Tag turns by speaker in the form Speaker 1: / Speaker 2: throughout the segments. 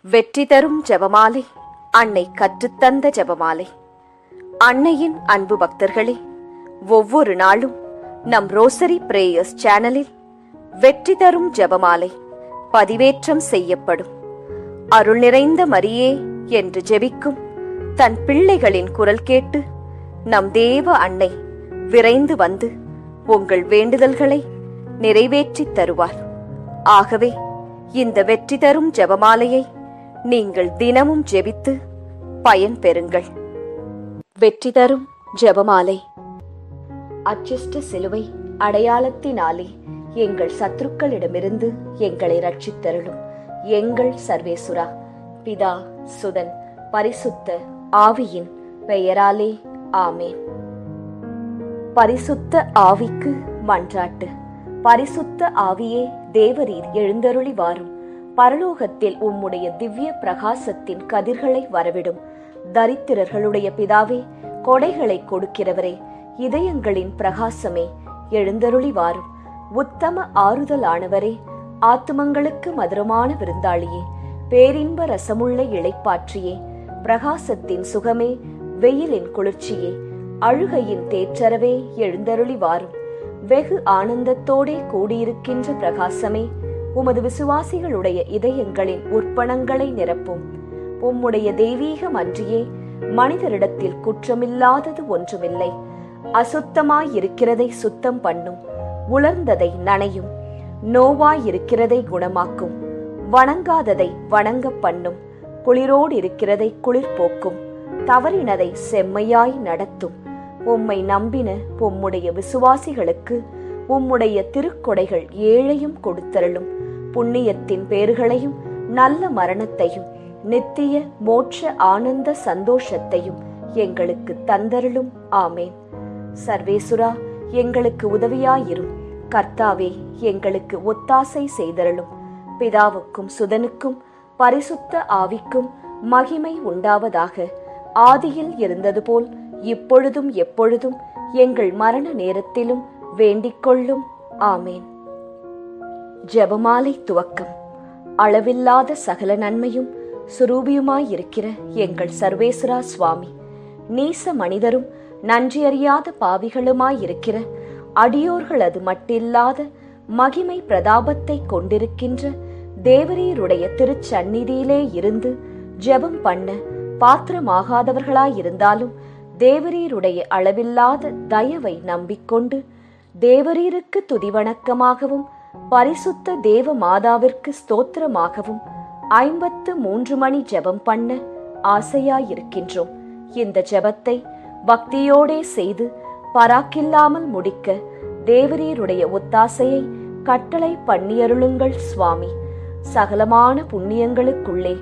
Speaker 1: வெற்றி தரும் ஜெபமாலை, அன்னை கற்றுத்தந்த ஜெபமாலை. அன்னையின் அன்பு பக்தர்களே, ஒவ்வொரு நாளும் நம் ரோசரி பிரேயர்ஸ் சேனலில் வெற்றி தரும் ஜெபமாலை பதிவேற்றம் செய்யப்படும். அருள் நிறைந்த மரியே என்று ஜெபிக்கும் தன் பிள்ளைகளின் குரல் கேட்டு நம் தேவ அன்னை விரைந்து வந்து உங்கள் வேண்டுதல்களை நிறைவேற்றித் தருவார். ஆகவே இந்த வெற்றி தரும் ஜெபமாலையை நீங்கள் தினமும் ஜெபித்து பயன் பெறுங்கள். வெற்றி தரும் ஜெபமாலை. அச்சிஷ்ட சிலுவை அடையாளத்தினாலே எங்கள் சத்துருக்களிடமிருந்து எங்களை ரட்சித்தருளும் எங்கள் சர்வேசுரா. பிதா, சுதன், பரிசுத்த ஆவியின் பெயராலே ஆமேன். பரிசுத்த ஆவிக்கு மன்றாட்டு. பரிசுத்த ஆவியே, தேவரீர் எழுந்தருளி வாரும். பரலோகத்தில் உம்முடைய திவ்ய பிரகாசத்தின் கதிர்களை வரவிடும். தரித்திரர்களுடைய பிதாவே, கொடைகளை கொடுக்கிறவரே, இதயங்களின் பிரகாசமே, எழுந்தருளி வாரும். உத்தம ஆறுதலானவரே, ஆத்துமங்களுக்கு மதுரமான விருந்தாளியே, பேரின்ப ரசமுள்ள இளைப்பாற்றியே, பிரகாசத்தின் சுகமே, வெயிலின் குளிர்ச்சியே, அழுகையின் தேற்றரவே, எழுந்தருளி வாரும். வெகு ஆனந்தத்தோடே கூடியிருக்கின்ற பிரகாசமே, உமது விசுவாசிகளுடைய இதயங்களின் உற்பணங்களை நிரப்பும். உம்முடைய தெய்வீகம் அன்றியே மனிதரிடத்தில் குற்றமில்லாதது ஒன்றுமில்லை. அசுத்தமாயிருக்கிறதை சுத்தம் பண்ணும், உலர்ந்ததை நனையும், நோவாயிருக்கிறதை குணமாக்கும், வணங்காததை வணங்க பண்ணும், குளிரோடு இருக்கிறதை குளிர் போக்கும், தவறினதை செம்மையாய் நடத்தும். உம்மை நம்பின உம்முடைய விசுவாசிகளுக்கு உம்முடைய திருக்கொடைகள் ஏழையும் கொடுத்தருளும். புண்ணியத்தின் பேறுகளையும் நல்ல மரணத்தையும் நித்திய மோட்ச ஆனந்த சந்தோஷத்தையும் எங்களுக்கு தந்தருளும். ஆமேன். சர்வேசுரா, எங்களுக்கு உதவியாயிரும். கர்த்தாவே, எங்களுக்கு ஒத்தாசை செய்தருளும். பிதாவுக்கும் சுதனுக்கும் பரிசுத்த ஆவிக்கும் மகிமை உண்டாவதாக. ஆதியில் இருந்தது போல் இப்பொழுதும் எப்பொழுதும் எங்கள் மரண நேரத்திலும் வேண்டிக் கொள்ளும். ஆமேன். ஜெபமாலை துவக்கம். அளவில்லாத சகல நன்மையும் சுரூபியுமாயிருக்கிற எங்கள் சர்வேஸ்வரா சுவாமி, நீச மனிதரும் நன்றியறியாத பாவிகளுமாயிருக்கிற அடியோர்களது மட்டில்லாத மகிமை பிரதாபத்தை கொண்டிருக்கின்ற தேவரீருடைய திருச்சந்நிதியிலே இருந்து ஜெபம் பண்ண பாத்திரமாகாதவர்களாயிருந்தாலும் தேவரீருடைய அளவில்லாத தயவை நம்பிக்கொண்டு தேவரீருக்கு துதிவணக்கமாகவும் பரிசுத்த தேவ மாதாவிற்கு ஸ்தோத்திரமாகவும் 53 மணி ஜெபம் பண்ண ஆசையாயிருக்கின்றோம். இந்த ஜெபத்தை பக்தியோடே செய்து பராக்கில்லாமல் முடிக்க தேவரீருடைய ஒத்தாசையை கட்டளை பண்ணியருளுங்கள் சுவாமி. சகலமான புண்ணியங்களுக்குள்ளே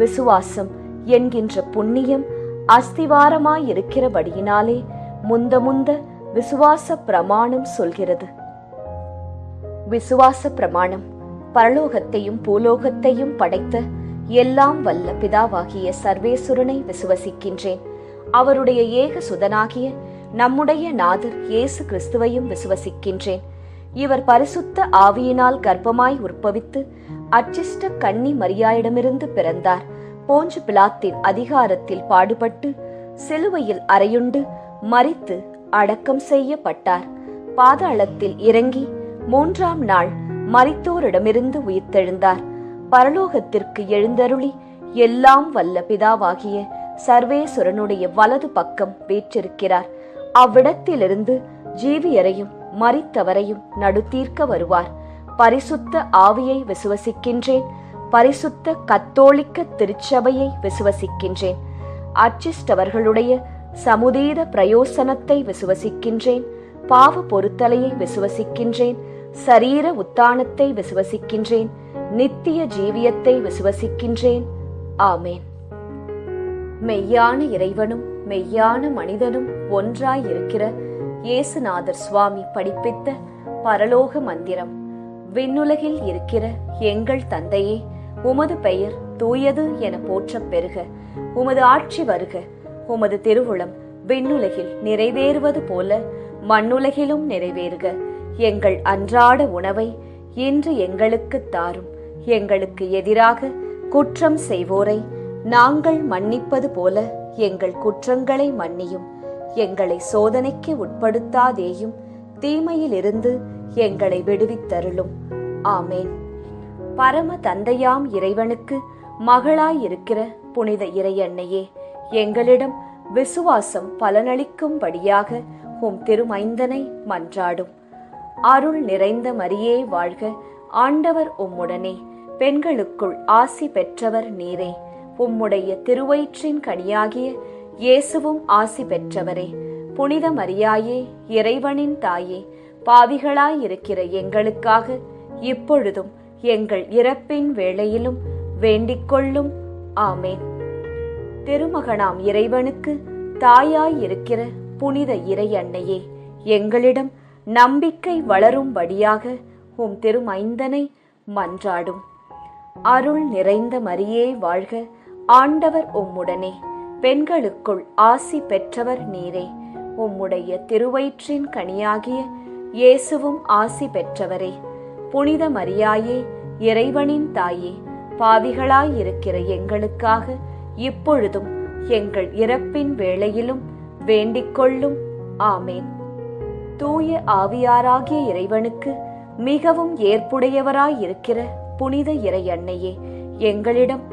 Speaker 1: விசுவாசம் என்கின்ற புண்ணியம் அஸ்திவாரமாயிருக்கிறபடியினாலே முந்த விசுவாச பிரமாணம் சொல்கிறது. விசுவாச பிரமாணம். பரலோகத்தையும் பூலோகத்தையும் படைத்த எல்லாம் வல்ல பிதாவாகிய சர்வேசுரனை விசுவசிக்கின்றேன். அவருடைய ஏக சுதனாகிய நம்முடைய நாதர் இயேசு கிறிஸ்துவையும் விசுவசிக்கின்றேன். இவர் பரிசுத்த ஆவியினால் கர்ப்பமாய் உற்பவித்து அச்சிஷ்ட கன்னி மரியாயிடமிருந்து பிறந்தார். போஞ்சு பிலாத்தின் அதிகாரத்தில் பாடுபட்டு சிலுவையில் அறையுண்டு மரித்து அடக்கம் செய்யப்பட்டார். பாதாளத்தில் இறங்கி 3ஆம் நாள் மரித்தோரிடமிருந்து உயிர்த்தெழுந்தார். பரலோகத்திற்கு எழுந்தருளி எல்லாம் வல்ல பிதாவாகிய சர்வேசுரனுடைய வலது பக்கம் வீற்றிருக்கிறார். அவ்விடத்திலிருந்து ஜீவியரையும் மரித்தவரையும் நடுத்தீர்க்க வருவார். பரிசுத்த ஆவியை விசுவசிக்கின்றேன். பரிசுத்த கத்தோலிக்க திருச்சபையை விசுவசிக்கின்றேன். அச்சிஷ்டவர்களுடைய சமுதீத பிரயோசனத்தை விசுவசிக்கின்றேன். பாவ பொருத்தலையை விசுவசிக்கின்றேன். சரீர உத்தானத்தை விசுவசிக்கின்றேன். நித்திய ஜீவியத்தை விசுவசிக்கின்றேன். ஆமேன். மெய்யான இறைவனும் மெய்யான மனிதனும் ஒன்றாயிருக்கிற இயேசுநாதர் சுவாமி படிப்பித்த பரலோக மந்திரம். விண்ணுலகில் இருக்கிற எங்கள் தந்தையே, உமது பெயர் தூயது என போற்றப் பெறுக. உமது ஆட்சி வருக. உமது திருவுளம் விண்ணுலகில் நிறைவேறுவது போல மண்ணுலகிலும் நிறைவேறுக. எங்கள் அன்றாட உணவை இன்று எங்களுக்குத் தாரும். எங்களுக்கு எதிராக குற்றம் செய்வோரை நாங்கள் மன்னிப்பது போல எங்கள் குற்றங்களை மன்னியும். எங்களை சோதனைக்கு உட்படுத்தாதேயும், தீமையிலிருந்து எங்களை விடுவித்தருளும். ஆமேன். பரம தந்தையாம் இறைவனுக்கு மகளாயிருக்கிற புனித இறையன்னையே, எங்களிடம் விசுவாசம் பலனளிக்கும்படியாக உம் திருமைந்தனை மன்றாடும். அருள் நிறைந்த மரியே வாழ்க, ஆண்டவர் உம்முடனே, பெண்களுக்குள் ஆசி பெற்றவர் நீரே. உம்முடைய திருவயிற்றின் கனியாகிய இயேசுவும் ஆசி பெற்றவரே. புனித மரியாயே, இறைவனின் தாயே, பாவிகளாயிருக்கிற எங்களுக்காக இப்பொழுதும் எங்கள் இறப்பின் வேளையிலும் வேண்டிக்கொள்ளும். ஆமேன். திருமகனாம் இறைவனுக்கு தாயாயிருக்கிற புனித இறை அன்னையே, எங்களிடம் நம்பிக்கை வளரும்படியாக உம் திருமைந்தனை மன்றாடும். அருள் நிறைந்த மரியே வாழ்க, ஆண்டவர் உம்முடனே, பெண்களுக்குள் ஆசி பெற்றவர் நீரே. உம்முடைய திருவயிற்றின் கனியாகிய இயேசுவும் ஆசி பெற்றவரே. புனித மரியாயே, இறைவனின் தாயே, பாவிகளாயிருக்கிற எங்களுக்காக இப்பொழுதும் எங்கள் இறப்பின் வேளையிலும் வேண்டிக்கொள்ளும். ஆமேன். தூய ஆவியாராகிய இறைவனுக்கு மிகவும் ஏற்புடையவராயிருக்கிற புனித இறை அன்னையே, எங்களிடம்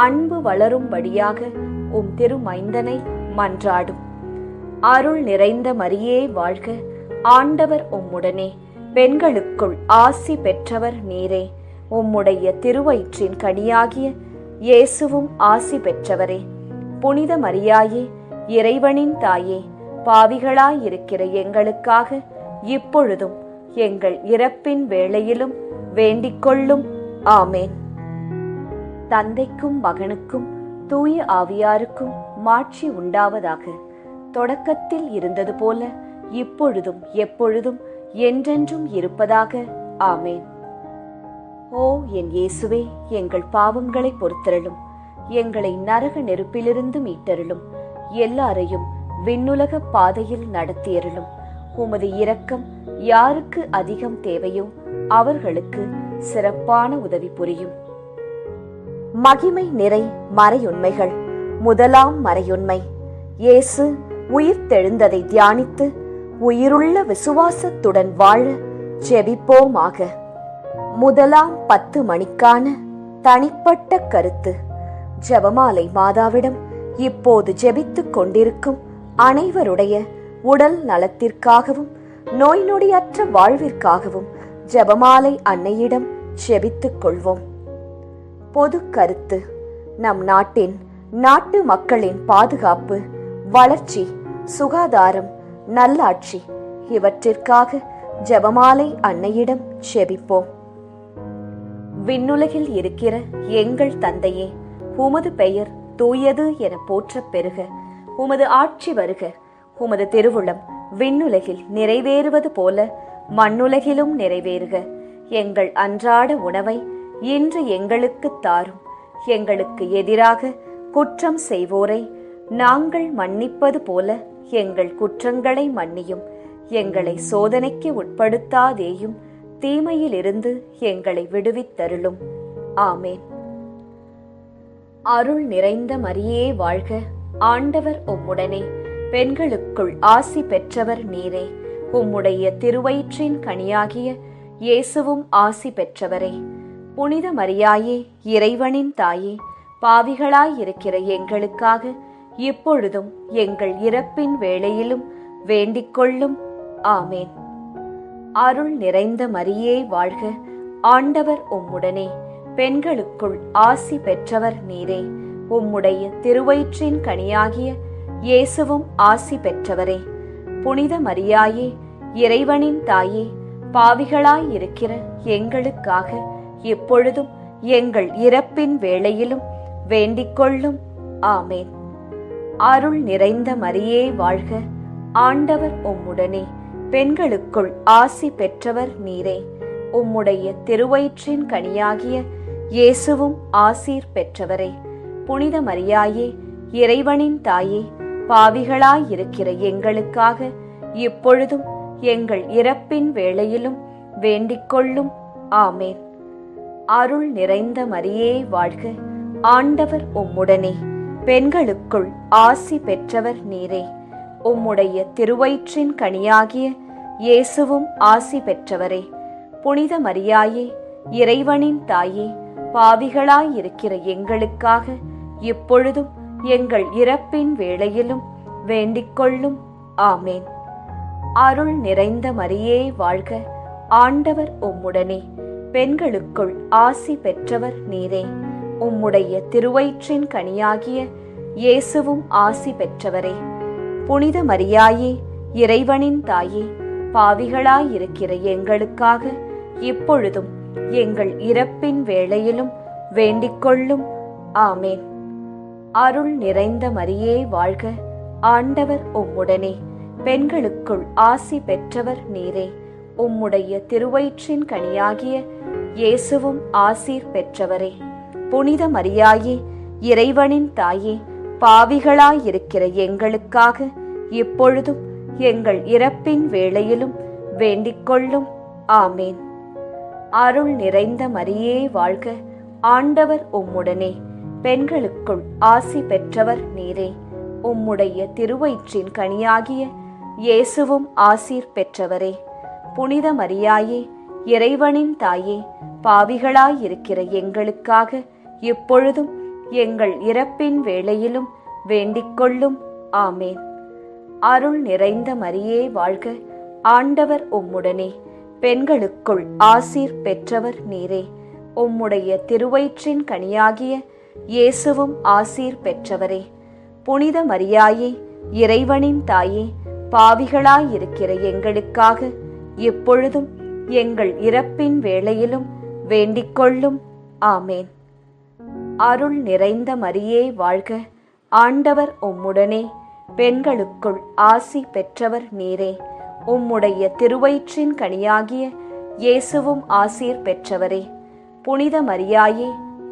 Speaker 1: அன்பு வளரும்படியாக உம் திருமைந்தனை மன்றாடும். அருள் நிறைந்த மரியே வாழ்க, ஆண்டவர் உம்முடனே, பெண்களுக்குள் ஆசி பெற்றவர் நீரே. உம்முடைய திருவயிற்றின் கனியாகிய இயேசுவும் ஆசி பெற்றவரே. புனித மரியாயே, இறைவனின் தாயே, பாவிகளாயிருக்கிற எங்களுக்காக இப்பொழுதும் எங்கள் இறப்பின் வேளையிலும் வேண்டிக்கொள்ளும். ஆமேன். தந்தைக்கும் மகனுக்கும் தூய ஆவியாருக்கும் மாட்சி உண்டாவதாக. தொடக்கத்தில் இருந்தது போல இப்பொழுதும் எப்பொழுதும் என்றென்றும் இருப்பதாக. ஆமேன். ஓ என் இயேசுவே, எங்கள் பாவங்களை பொறுத்தருளும். எங்களை நரக நெருப்பிலிருந்து மீட்டருளும். எல்லாரையும் விண்ணுலக பாதையில் நடத்தியருளும். உமது இரக்கம் யாருக்கு அதிகம் தேவையோ அவர்களுக்கு சிறப்பான உதவி புரியும். மகிமை நிறை மறையுண்மைகள். முதலாம் மறையுண்மை, இயேசு உயிர்த்தெழுந்ததை தியானித்து உயிருள்ள விசுவாசத்துடன் வாழ ஜெபிப்போமாக. முதலாம் 10 மணிக்கான தனிப்பட்ட கருத்து. ஜெபமாலை மாதாவிடம் இப்போது ஜெபித்துக் கொண்டிருக்கும் அனைவருடைய உடல் நலத்திற்காகவும் நோய் நொடியற்ற வாழ்விற்காகவும் ஜெபமாலை அன்னையிடம் ஜெபித்துக் கொள்வோம். பொது கருத்து. நம் நாட்டு மக்களின் பாதுகாப்பு, வளர்ச்சி, சுகாதாரம், நல்லாட்சி இவற்றிற்காக ஜெபமாலை அன்னையிடம் ஜெபிப்போம். விண்ணுலகில் இருக்கிற எங்கள் தந்தையே, உமது பெயர் தூயது என போற்றப் பெறுக. உமது ஆட்சி வருக. உமது திருவுளம் விண்ணுலகில் நிறைவேறுவது போல மண்ணுலகிலும் நிறைவேறுக. எங்கள் அன்றாட உணவை இன்று எங்களுக்கு தாரும். எங்களுக்கு எதிராக குற்றம் செய்வோரை நாங்கள் மன்னிப்பது போல எங்கள் குற்றங்களை மன்னியும். எங்களை சோதனைக்கு உட்படுத்தாதேயும், தீமையிலிருந்து எங்களை விடுவித்தருளும். ஆமேன். அருள் நிறைந்த மரியே வாழ்க, ஆண்டவர் உம்முடனே, பெண்களுக்குள் ஆசி பெற்றவர் நீரே. உம்முடைய திருவயிற்றின் கனியாகிய இயேசுவும் ஆசி பெற்றவரே. புனித மரியாயே, இறைவனின் தாயே, பாவிகளாயிருக்கிற எங்களுக்காக இப்பொழுதும் எங்கள் இறப்பின் வேளையிலும் வேண்டிக்கொள்ளும். ஆமேன். அருள் நிறைந்த மரியே வாழ்க, ஆண்டவர் உம்முடனே, பெண்களுக்குள் ஆசி பெற்றவர் நீரே. உம்முடைய திருவயிற்றின் கனியாகிய இயேசுவும் ஆசி பெற்றவரே. புனித மரியாயே, இறைவனின் தாயே, பாவிகளாயிருக்கிற எங்களுக்காக இப்பொழுதும் எங்கள் இறப்பின் வேளையிலும் வேண்டிக்கொள்ளும். ஆமேன். அருள் நிறைந்த மரியே வாழ்க, ஆண்டவர் உம்முடனே, பெண்களுக்குள் ஆசி பெற்றவர் நீரே. உம்முடைய திருவயிற்றின் கனியாகிய இயேசுவும் ஆசீர் பெற்றவரே. புனித மரியாயே, இறைவனின் தாயே, பாவிகளாயிருக்கிற எங்களுக்காக இப்பொழுதும் எங்கள் இறப்பின் வேளையிலும் வேண்டிக்கொள்ளும். ஆமேன். அருள் நிறைந்த மரியே வாழ்க, ஆண்டவர் உம்முடனே, பெண்களுக்குள் ஆசி பெற்றவர் நீரே. உம்முடைய திருவயிற்றின் கனியாகிய இயேசுவும் ஆசி பெற்றவரே. புனித மரியாயே, இறைவனின் தாயே, பாவிகளாயிருக்கிற எங்களுக்காக இப்பொழுதும் எங்கள் இறப்பின் வேளையிலும் வேண்டிக்கொள்ளும். ஆமேன். அருள் நிறைந்த மரியே வாழ்க, ஆண்டவர் உம்முடனே, பெண்களுக்குள் ஆசி பெற்றவர் நீரே. உம்முடைய திருவயிற்றின் கனியாகிய இயேசுவும் ஆசி பெற்றவரே. புனித மரியாயே, இறைவனின் தாயே, பாவிகளாயிருக்கிற எங்களுக்காக இப்பொழுதும் எங்கள் இறப்பின் வேளையிலும் வேண்டிக்கொள்ளும். ஆமேன். அருள் நிறைந்த மரியே வாழ்க, ஆண்டவர் உம்முடனே, பெண்களுக்குள் ஆசி பெற்றவர் நீரே. உம்முடைய திருவயிற்றின் கனியாகிய இயேசுவும் ஆசீர் பெற்றவரே. புனித மரியாயே, இறைவனின் தாயே, பாவிகளாயிருக்கிற எங்களுக்காக இப்பொழுதும் எங்கள் இறப்பின் வேளையிலும் வேண்டிக்கொள்ளும். ஆமேன். அருள் நிறைந்த மரியே வாழ்க, ஆண்டவர் உம்முடனே, பெண்களுக்குள் ஆசி பெற்றவர் நீரே. உம்முடைய திருவயிற்றின் கனியாகிய இயேசுவும் ஆசீர் பெற்றவரே. புனித மரியாயே, இறைவனின் தாயே, பாவிகளாயிருக்கிற எங்களுக்காக இப்பொழுதும் எங்கள் இறப்பின் வேளையிலும் வேண்டிக்கொள்ளும். ஆமேன். அருள் நிறைந்த மரியே வாழ்க, ஆண்டவர் உம்முடனே, பெண்களுக்குள் ஆசீர் பெற்றவர் நீரே. உம்முடைய திருவயிற்றின் கனியாகிய இயேசுவும் ஆசீர் பெற்றவரே. புனித மரியாயே, இறைவனின் தாயே, பாவிகளாயிருக்கிற எங்களுக்காக இப்பொழுதும் எங்கள் இறப்பின் வேளையிலும் வேண்டிக்கொள்ளும். ஆமேன். அருள் நிறைந்த மரியே வாழ்க, ஆண்டவர் உம்முடனே, பெண்களுக்குள் ஆசி பெற்றவர் நீரே. உம்முடைய திருவயிற்றின் கனியாகிய இயேசுவும் ஆசீர் பெற்றவரே. புனித மரியாயே,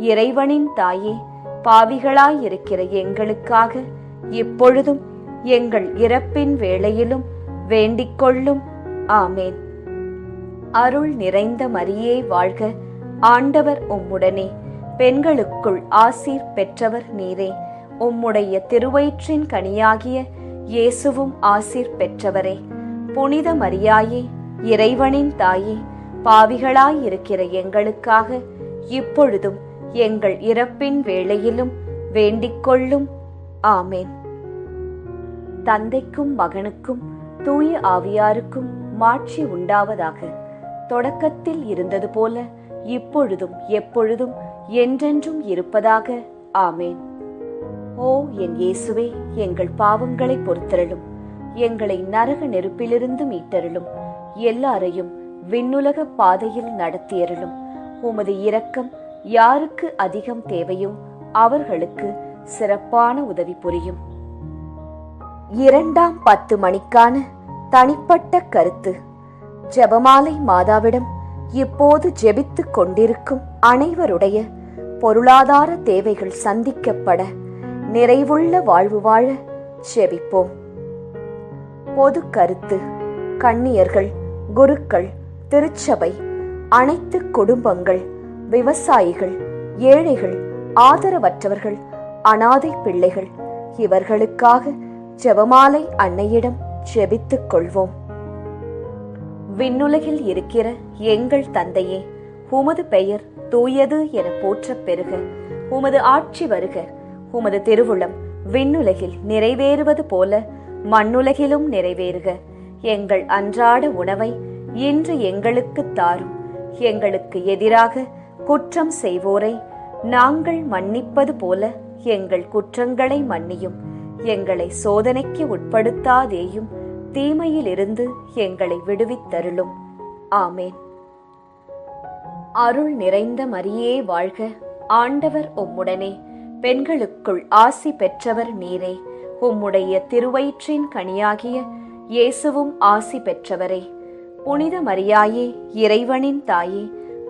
Speaker 1: இறைவனின் தாயே, பாவிகளாயிருக்கிற எங்களுக்காக இப்பொழுதும் எங்கள் இறப்பின் வேளையிலும் வேண்டிக்கொள்ளும். ஆமேன். அருள் நிறைந்த மரியே வாழ்க, ஆண்டவர் உம்முடனே, பெண்களுக்குள் ஆசீர் பெற்றவர் நீரே. உம்முடைய திருவயிற்றின் கனியாகிய இயேசுவும் ஆசீர் பெற்றவரே. புனித மரியாயே, இறைவனின் தாயே, பாவிகளாயிருக்கிற எங்களுக்காக இப்பொழுதும் எங்கள் இறப்பின் வேளையிலும் வேண்டிக்கொள்ளும். ஆமேன். தந்தைக்கும் மகனுக்கும் தூய ஆவியாருக்கும் மாட்சி உண்டாவதாக. தொடக்கத்தில் இருந்தது போல இப்பொழுதும் எப்பொழுதும் என்றென்றும் இருப்பதாக. ஆமேன். ஓ என் இயேசுவே, எங்கள் பாவங்களை பொறுத்தருளும், எங்களை நரக நெருப்பிலிருந்து மீட்டருளும், எல்லாரையும் விண்ணுலக பாதையில் நடத்தியருளும். உமது இரக்கம் யாருக்கு அதிகம் தேவையோ அவர்களுக்கு சிறப்பான உதவி புரியும். 2ஆம் 10 மணிக்கான தனிப்பட்ட கருத்து. ஜெபமாலை மாதாவிடம் இப்போது ஜெபித்துக் கொண்டிருக்கும் அனைவருடைய பொருளாதார தேவைகள் சந்திக்கப்பட நிறைவுள்ள வாழ்வு வாழ ஜெபிப்போம். பொது கருத்து. கன்னியர்கள், குருக்கள், திருச்சபை, அனைத்து குடும்பங்கள், விவசாயிகள், ஏழைகள், ஆதரவற்றவர்கள், அனாதை பிள்ளைகள், இவர்களுக்காக ஜெபமாலை அன்னையிடம் ஜெபித்துக் கொள்வோம். விண்ணுலகில் இருக்கிற எங்கள் தந்தையே, உமது பெயர் தூயது என போற்றப் பெறுக. உமது ஆட்சி வருக. உமது திருவுளம் விண்ணுலகில் நிறைவேறுவது போல மண்ணுலகிலும் நிறைவேறுக. எங்கள் அன்றாட உணவை இன்று எங்களுக்கு தாரும். எங்களுக்கு எதிராக குற்றம் செய்வோரை நாங்கள் மன்னிப்பது போல எங்கள் குற்றங்களை மன்னியும். எங்களை சோதனைக்கு உட்படுத்தாதேயும், தீமையிலிருந்து எங்களை விடுவித்தருளும். ஆமேன். அருள் நிறைந்த மரியே வாழ்க, ஆண்டவர் உம்முடனே, பெண்களுக்குள் ஆசி பெற்றவர் நீரே. உம்முடைய திருவயிற்றின் கனியாகிய இயேசுவும் ஆசி பெற்றவரே. புனித மரியாயே, இறைவனின் தாயே,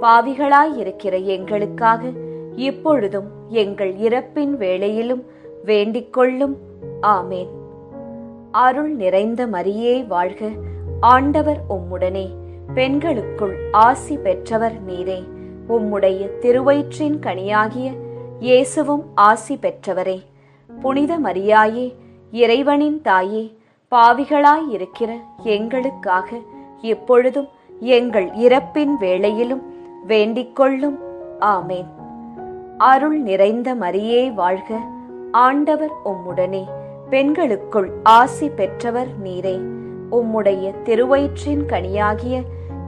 Speaker 1: பாவிகளாயிருக்கிற எங்களுக்காக இப்பொழுதும் எங்கள் இறப்பின் வேளையிலும் வேண்டிக்கொள்ளும். ஆமேன். அருள் நிறைந்த மரியே வாழ்க, ஆண்டவர் உம்முடனே, பெண்களுக்குள் ஆசி பெற்றவர் நீரே. உம்முடைய திருவயிற்றின் கனியாகிய இயேசுவும் ஆசி பெற்றவரே. புனித மரியாயே, இறைவனின் தாயே, பாவிகளாயிருக்கிற எங்களுக்காக இப்பொழுதும் எங்கள் இறப்பின் வேளையிலும் வேண்டிக்கொள்ளும். ஆமேன். அருள் நிறைந்த மரியே வாழ்க, ஆண்டவர் உம்முடனே, பெண்களுக்குள் ஆசி பெற்றவர் நீரே. உம்முடைய திருவயிற்றின் கனியாகிய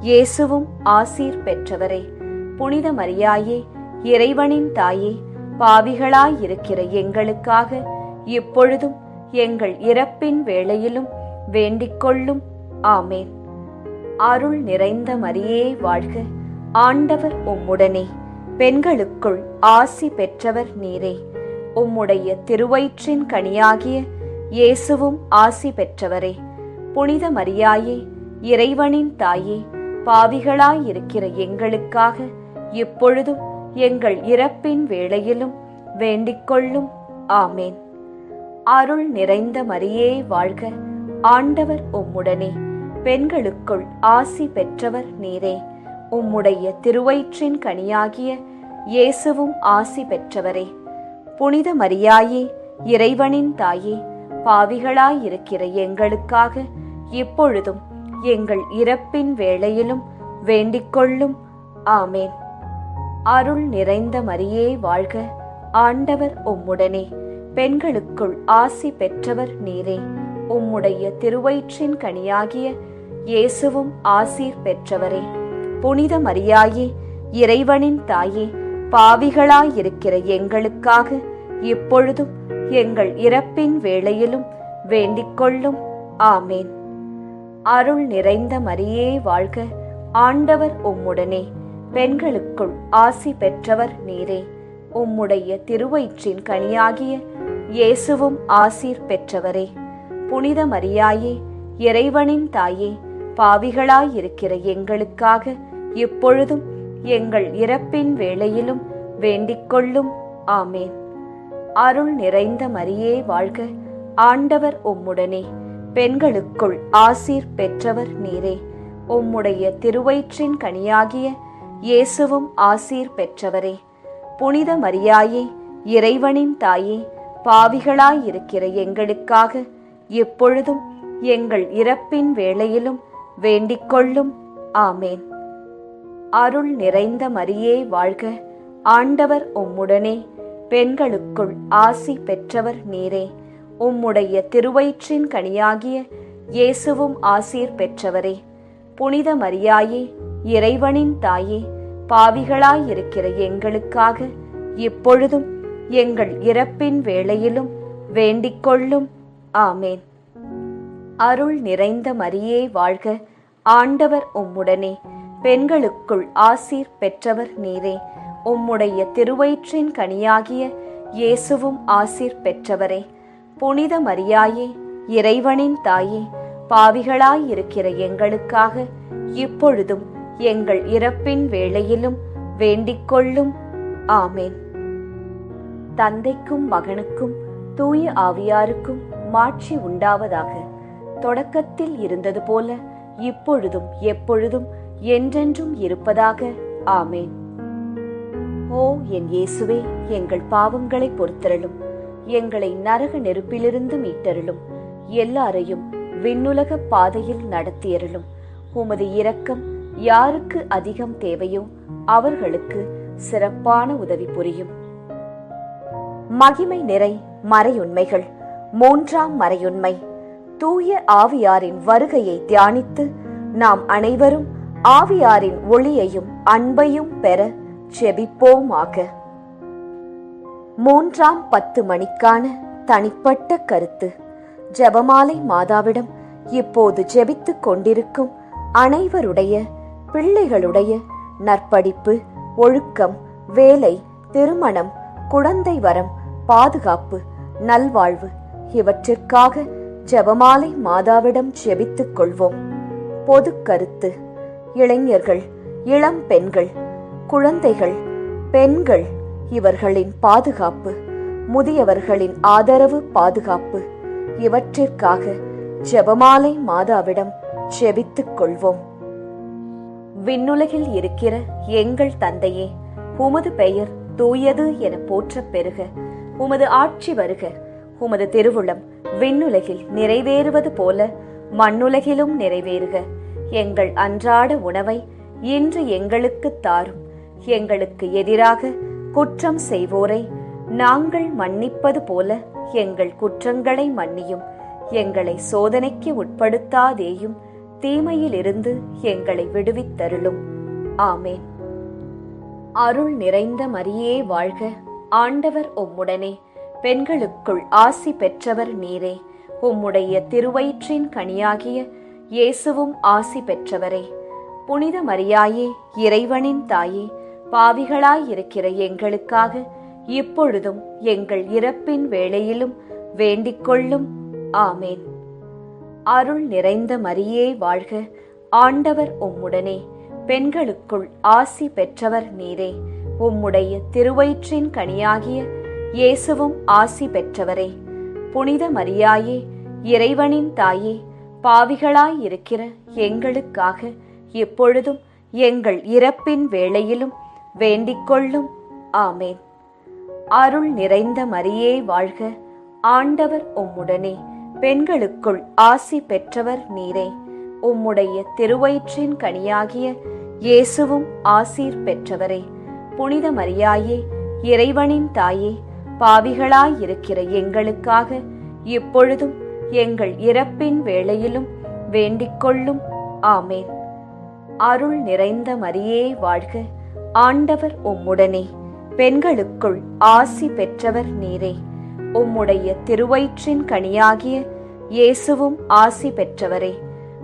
Speaker 1: இயேசுவும் ஆசீர் பெற்றவரே. புனித மரியாயே, இறைவனின் தாயே, பாவிகளாயிருக்கிற எங்களுக்காக இப்பொழுதும் எங்கள் இறப்பின் வேளையிலும் வேண்டிக்கொள்ளும். ஆமேன். அருள் நிறைந்த மரியே வாழ்க, ஆண்டவர் உம்முடனே, பெண்களுக்குள் ஆசி பெற்றவர் நீரே. உம்முடைய திருவயிற்றின் கனியாகிய இயேசுவும் ஆசி பெற்றவரே. புனித மரியாயே, இறைவனின் தாயே, பாவிகளாயிருக்கிற எங்களுக்காக இப்பொழுதும் எங்கள் இறப்பின் வேளையிலும் வேண்டிக்கொள்ளும். ஆமேன். அருள் நிறைந்த மரியே வாழ்க, ஆண்டவர் உம்முடனே, பெண்களுக்குள் ஆசி பெற்றவர் நீரே. உம்முடைய திருவயிற்றின் கனியாகிய இயேசுவும் ஆசி பெற்றவரே. புனித மரியாயே, இறைவனின் தாயே, பாவிகளாயிருக்கிற எங்களுக்காக இப்பொழுதும் எங்கள் இறப்பின் வேளையிலும் வேண்டிக்கொள்ளும். ஆமேன். அருள் நிறைந்த மரியே வாழ்க, ஆண்டவர் உம்முடனே, பெண்களுக்குள் ஆசி பெற்றவர் நீரே. உம்முடைய திருவயிற்றின் கனியாகிய இயேசுவும் ஆசீர் பெற்றவரே. புனித மரியாயே, இறைவனின் தாயே, பாவிகளாயிருக்கிற எங்களுக்காக இப்பொழுதும் எங்கள் இறப்பின் வேளையிலும் வேண்டிக்கொள்ளும். ஆமேன். அருள் நிறைந்த மரியே வாழ்க, ஆண்டவர் உம்முடனே, பெண்களுக்குள் ஆசி பெற்றவர் நீரே. உம்முடைய திருவயிற்றின் கனியாகிய இயேசுவும் ஆசீர் பெற்றவரே. புனித மரியாயே, இறைவனின் தாயே, பாவிகளாயிருக்கிற எங்களுக்காக இப்பொழுதும் எங்கள் இறப்பின் வேளையிலும் வேண்டிக்கொள்ளும். ஆமேன். அருள் நிறைந்த மரியே வாழ்க, ஆண்டவர் உம்முடனே, பெண்களுக்குள் ஆசீர் பெற்றவர் நீரே. உம்முடைய திருவயிற்றின் கனியாகிய இயேசுவும் ஆசீர் பெற்றவரே. புனித மரியாயே, இறைவனின் தாயே, பாவிகளாயிருக்கிற எங்களுக்காக எப்பொழுதும் எங்கள் இறப்பின் வேளையிலும் வேண்டிக்கொள்ளும். ஆமேன். அருள் நிறைந்த மரியே வாழ்க, ஆண்டவர் உம்முடனே, பெண்களுக்குள் ஆசி பெற்றவர் நீரே. உம்முடைய திருவயிற்றின் கனியாகிய இயேசுவும் ஆசீர் பெற்றவரே. புனித மரியாயே, இறைவனின் தாயே, பாவிகளாயிருக்கிற எங்களுக்காக இப்பொழுதும் எங்கள் இறப்பின் வேளையிலும் வேண்டிக்கொள்ளும். ஆமேன். அருள் நிறைந்த மரியே வாழ்க, ஆண்டவர் உம்முடனே, பெண்களுக்குள் ஆசீர் பெற்றவர் நீரே. உம்முடைய திருவயிற்றின் கனியாகிய இயேசுவும் ஆசீர் பெற்றவரே. புனித மரியாயே, இறைவனின் தாயே, பாவிகளாயிருக்கிற எங்களுக்காக இப்பொழுதும் எங்கள் இறப்பின் வேளையிலும் வேண்டிக்கொள்ளும். ஆமேன். தந்தைக்கும் மகனுக்கும் தூய ஆவியாருக்கும் மாட்சி உண்டாவதாக. தொடக்கத்தில் இருந்தது போல இப்பொழுதும் எப்பொழுதும் என்றென்றும் இருப்பதாக. ஆமேன். ஓ என் இயேசுவே, எங்கள் பாவங்களை பொறுத்தருளும், எங்களை நரக நெருப்பிலிருந்து மீட்டருளும், எல்லாரையும் விண்ணுலக பாதையில் நடத்தியருளும். உமது இரக்கம் யாருக்கு அதிகம் தேவையோ அவர்களுக்கு சிறப்பான உதவி புரியும். மகிமை நிறை மறையுண்மைகள். மூன்றாம் மறையுண்மை, தூய ஆவியாரின் வருகையை தியானித்து நாம் அனைவரும் ஆவியாரின் ஒளியையும் அன்பையும் பெற ஜெபிப்போமாக. 3ஆம் 10 மணிக்கான தனிப்பட்ட கருத்து. ஜெபமாலை மாதாவிடம் இப்போது ஜெபித்துக் கொண்டிருக்கும் அனைவருடைய பிள்ளைகளுடைய நற்படிப்பு, ஒழுக்கம், வேலை, திருமணம், குழந்தை வரம், பாதுகாப்பு, நல்வாழ்வு இவற்றிற்காக ஜெபமாலை மாதாவிடம் ஜெபித்துக் கொள்வோம். பொது கருத்து. இளைஞர்கள், இளம் பெண்கள், குழந்தைகள், பெண்கள் இவர்களின் பாதுகாப்பு, முதியவர்களின் ஆதரவு, பாதுகாப்பு இவற்றிற்காக ஜெபமாலை மாதாவிடம் ஜெபித்துக் கொள்வோம். விண்ணுலகில் இருக்கிற எங்கள் தந்தையே, உமது பெயர் தூயது என போற்றப் பெறுக. உமது ஆட்சி வருக. உமது திருவுளம் விண்ணுலகில் நிறைவேறுவது போல மண்ணுலகிலும் நிறைவேறுக. எங்கள் அன்றாட உணவை இன்று எங்களுக்குத் தாரும். எங்களுக்கு எதிராக குற்றம் செய்வோரை நாங்கள் மன்னிப்பது போல எங்கள் குற்றங்களை மன்னியும். எங்களை சோதனைக்கு உட்படுத்தாதேயும், தீமையிலிருந்து எங்களை விடுவித்தருளும். ஆமேன். அருள் நிறைந்த மரியே வாழ்க. ஆண்டவர் உம்முடனே. பெண்களுக்குள் ஆசி பெற்றவர் நீரே. உம்முடைய திருவயிற்றின் கனியாகிய இயேசுவும் ஆசி பெற்றவரே. புனித மரியாயே, இறைவனின் தாயே, பாவிகளாயிருக்கிற எங்களுக்காக இப்பொழுதும் எங்கள் இறப்பின் வேளையிலும் வேண்டிக் கொள்ளும். ஆமேன். அருள் நிறைந்த மரியே வாழ்க. ஆண்டவர் உம்முடனே. பெண்களுக்குள் ஆசி பெற்றவர் நீரே. உம்முடைய திருவயிற்றின் கனியாகிய இயேசுவும் ஆசி பெற்றவரே. புனித மரியாயே, இறைவனின் தாயே, பாவிகளாயிருக்கிற எங்களுக்காக இப்பொழுதும் எங்கள் இறப்பின் வேளையிலும் வேண்டிக் கொள்ளும். ஆமேன். அருள் நிறைந்த மரியே வாழ்க. ஆண்டவர் உம்முடனே. பெண்களுக்குள் ஆசி பெற்றவர் நீரே. உம்முடைய திருவயிற்றின் கனியாகிய இயேசுவும் ஆசீர் பெற்றவரே. புனித மரியாயே, இறைவனின் தாயே, பாவிகளாயிருக்கிற எங்களுக்காக இப்பொழுதும் எங்கள் இறப்பின் வேளையிலும் வேண்டிக் கொள்ளும். ஆமேன். அருள் நிறைந்த மரியே வாழ்க. ஆண்டவர் உம்முடனே. பெண்களுக்குள் ஆசி பெற்றவர் நீரே. உம்முடைய திருவயிற்றின் கனியாகிய இயேசுவும் ஆசி பெற்றவரே.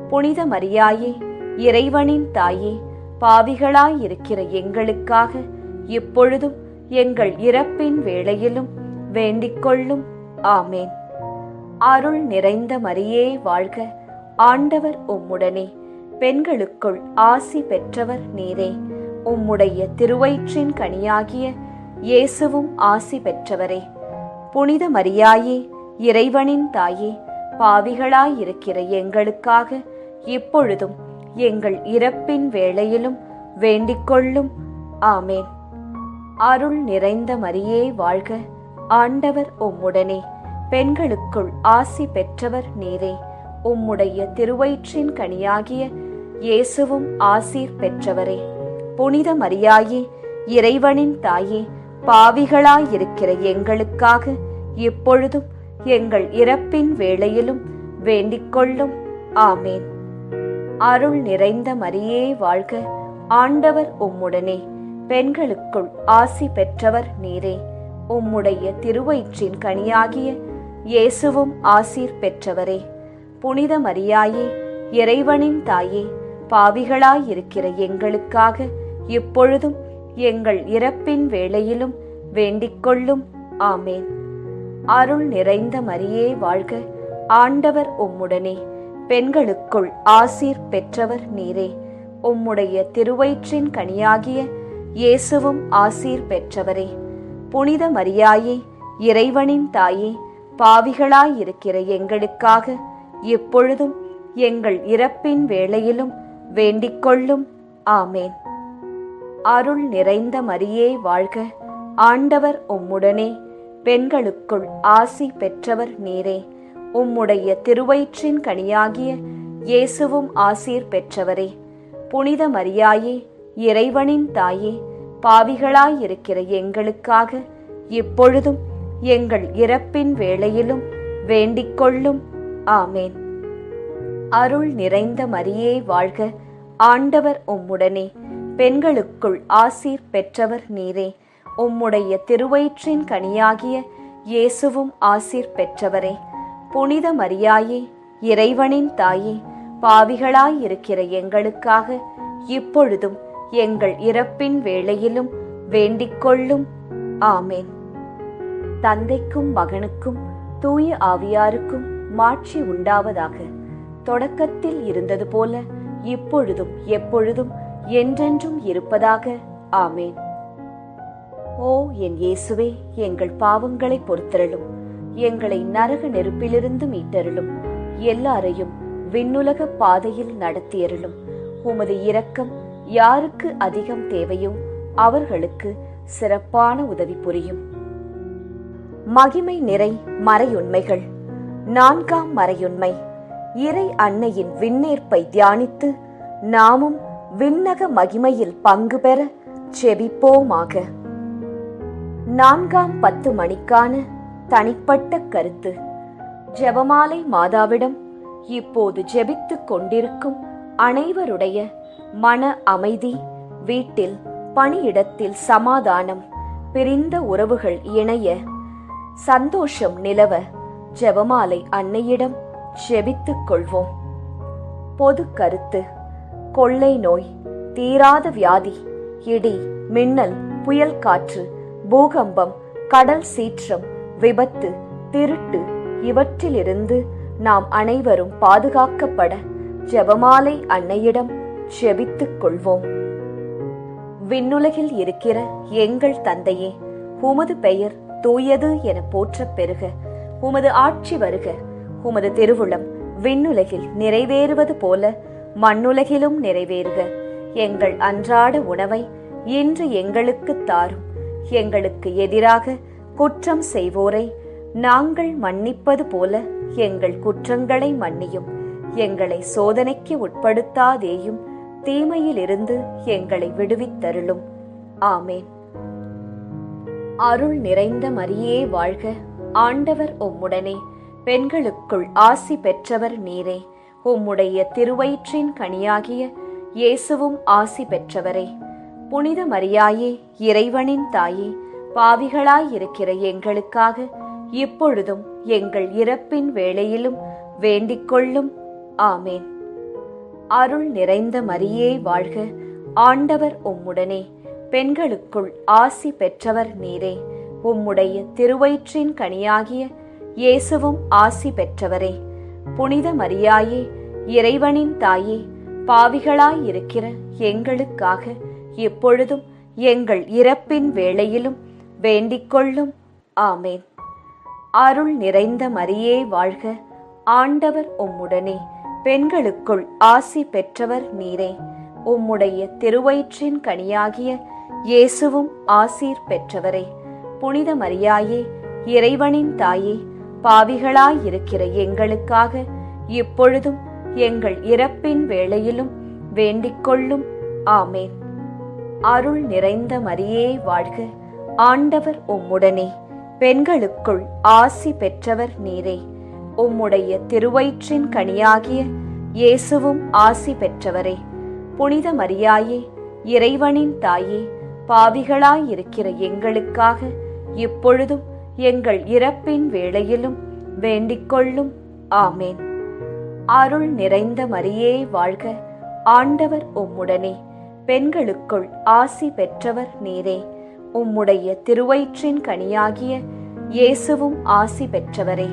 Speaker 1: புனித மரியாயே, இறைவனின் தாயே, பாவிகளாயிருக்கிற எங்களுக்காக இப்பொழுதும் எங்கள் இறப்பின் வேளையிலும் வேண்டிக் கொள்ளும். ஆமேன். அருள் நிறைந்த மரியே வாழ்க. ஆண்டவர் உம்முடனே. பெண்களுக்குள் ஆசி பெற்றவர் நீரே. உம்முடைய திருவயிற்றின் கனியாகிய இயேசுவும் ஆசி பெற்றவரே. புனித மரியாயே, இறைவனின் தாயே, பாவிகளாயிருக்கிற எங்களுக்காக இப்பொழுதும் எங்கள் இறப்பின் வேளையிலும் வேண்டிக் கொள்ளும். ஆமேன். அருள் நிறைந்த மரியே வாழ்க. ஆண்டவர் உம்முடனே. பெண்களுக்குள் ஆசி பெற்றவர் நீரே. உம்முடைய திருவயிற்றின் கனியாகிய இயேசுவும் ஆசீர் பெற்றவரே. புனித மரியாயே, இறைவனின் தாயே, பாவிகளாயிருக்கிற எங்களுக்காக இப்பொழுதும் எங்கள் இறப்பின் வேளையிலும் வேண்டிக் கொள்ளும். ஆமேன். அருள் நிறைந்த மரியே வாழ்க. ஆண்டவர் உம்முடனே. பெண்களுக்குள் ஆசி பெற்றவர் நீரே. உம்முடைய திருவயிற்றின் கனியாகிய இயேசுவும் ஆசீர் பெற்றவரே. புனித மரியாயே, இறைவனின் தாயே, பாவிகளாயிருக்கிற எங்களுக்காக இப்பொழுதும் எங்கள் இறப்பின் வேளையிலும் வேண்டிக் கொள்ளும். ஆமேன். அருள் நிறைந்த மரியே வாழ்க. ஆண்டவர் உம்முடனே. பெண்களுக்குள் ஆசீர் பெற்றவர் நீரே. உம்முடைய திருவயிற்றின் கனியாகிய இயேசுவும் ஆசீர் பெற்றவரே. புனித மரியாயே, இறைவனின் தாயே, பாவிகளாயிருக்கிற எங்களுக்காக இப்பொழுதும் எங்கள் இறப்பின் வேளையிலும் வேண்டிக் கொள்ளும். ஆமேன். அருள் நிறைந்த மரியே வாழ்க. ஆண்டவர் உம்முடனே. பெண்களுக்குள் ஆசி பெற்றவர் நீரே. உம்முடைய திருவயிற்றின் கனியாகிய இயேசுவும் ஆசீர் பெற்றவரே. புனித மரியாயே, இறைவனின் தாயே, பாவிகளாயிருக்கிற எங்களுக்காக இப்பொழுதும் எங்கள் இறப்பின் வேளையிலும் வேண்டிக் கொள்ளும். ஆமேன். அருள் நிறைந்த மரியே வாழ்க. ஆண்டவர் உம்முடனே. பெண்களுக்குள் ஆசீர் பெற்றவர் நீரே. உம்முடைய திருவயிற்றின் கனியாகிய இயேசுவும் ஆசீர் பெற்றவரே. புனித மரியாயே, இறைவனின் தாயே, பாவிகளாயிருக்கிற எங்களுக்காக இப்பொழுதும் எங்கள் இறப்பின் வேளையிலும் வேண்டிக் கொள்ளும். ஆமேன். தந்தைக்கும் மகனுக்கும் தூய ஆவியாருக்கும் மாட்சி உண்டாவதாக. தொடக்கத்தில் இருந்தது போல இப்பொழுதும் எப்பொழுதும் என்றென்றும் இருப்பதாக. ஆமேன். ஓ என் இயேசுவே, எங்கள் பாவங்களை பொறுத்தருளும். எங்களை நரக நெருப்பிலிருந்து மீட்டருளும். எல்லாரையும் விண்ணுலக பாதையில் நடத்தியருளும். உமது இரக்கம் யாருக்கு அதிகம் தேவையோ அவர்களுக்கு சிறப்பான உதவி புரியும். மகிமை நிறை மறையுண்மைகள். 4ஆம் மறையுண்மை. இறை அன்னையின் விண்ணேற்பை தியானித்து நாமும் விண்ணக மகிமையில் பங்கு பெற செபிப்போமாக. 4ஆம் 10 மணிக்கான தனிப்பட்ட கருத்து. ஜெபமாலை மாதாவிடம் இப்போது ஜெபித்துக் கொண்டிருக்கும் அனைவருடைய மன அமைதி, வீட்டில் பணியிடத்தில் சமாதானம், பிரிந்த உறவுகள் இணைய சந்தோஷம் நிலவ ஜெபமாலை அன்னையிடம் ஜெபித்துக் கொள்வோம். பொது கருத்து. கொள்ளை நோய், தீராத வியாதி, இடி, மின்னல், புயல் காற்று, பூகம்பம், கடல் சீற்றம், விபத்து, திருட்டு இவற்றிலிருந்து நாம் அனைவரும் பாதுகாக்கப்பட ஜெபமாலை அன்னையிடம் ஜெபித்துக் கொள்வோம். விண்ணுலகில் இருக்கிற எங்கள் தந்தையே, உமது பெயர் தூயது என போற்றப் பெறுக. உமது ஆட்சி வருக. உமது திருவுளம் விண்ணுலகில் நிறைவேறுவது போல மண்ணுலகிலும் நிறைவேறுக. எங்கள் அன்றாட உணவை இன்று எங்களுக்கு தாரும். எங்களுக்கு எதிராக குற்றம் செய்வோரை நாங்கள் மன்னிப்பது போல எங்கள் குற்றங்களை மன்னியும். எங்களை சோதனைக்கு உட்படுத்தாதேயும், தீமையிலிருந்து எங்களை விடுவித்தருளும். ஆமேன். அருள் நிறைந்த மரியே வாழ்க. ஆண்டவர் உம்முடனே, பெண்களுக்குள் ஆசி பெற்றவர் நீரே. உம்முடைய திருவயிற்றின் கனியாகிய இயேசுவும் ஆசி பெற்றவரே. புனித மரியாயே, இறைவனின் தாயே, பாவிகளாயிருக்கிற எங்களுக்காக இப்பொழுதும் எங்கள் இறப்பின் வேளையிலும் வேண்டிக் கொள்ளும். ஆமேன். அருள் நிறைந்த மரியே வாழ்க. ஆண்டவர் உம்முடனே, பெண்களுக்குள் ஆசி பெற்றவர் நீரே. உம்முடைய திருவயிற்றின் கனியாகிய இயேசுவும் ஆசி பெற்றவரே. புனித மரியாயே, இறைவனின் தாயே, பாவிகளாயிருக்கிற எங்களுக்காக இப்பொழுதும் எங்கள் இறப்பின் வேளையிலும் வேண்டிக் கொள்ளும். ஆமேன். அருள் நிறைந்த மரியே வாழ்க. ஆண்டவர் உம்முடனே, பெண்களுக்குள் ஆசி பெற்றவர் நீரே. உம்முடைய திருவயிற்றின் கனியாகிய இயேசுவும் ஆசீர் பெற்றவரே. புனித மரியாயே, இறைவனின் தாயே, பாவிகளாயிருக்கிற எங்களுக்காக இப்பொழுதும் எங்கள் இறப்பின் வேளையிலும் வேண்டிக் கொள்ளும். ஆமேன். அருள் நிறைந்த மரியே வாழ்க. ஆண்டவர் உம்முடனே, பெண்களுக்குள் ஆசி பெற்றவர் நீரே. உம்முடைய திருவயிற்றின் கனியாகிய இயேசுவும் ஆசி பெற்றவரே. புனித மரியாயே, இறைவனின் தாயே, பாவிகளாயிருக்கிற எங்களுக்காக இப்பொழுதும் எங்கள் இறப்பின் வேளையிலும் வேண்டிக் கொள்ளும். ஆமேன். அருள் நிறைந்த மரியே வாழ்க. ஆண்டவர் உம்முடனே, பெண்களுக்குள் ஆசி பெற்றவர் நீரே. உம்முடைய திருவயிற்றின் கனியாகிய இயேசுவும் ஆசி பெற்றவரே.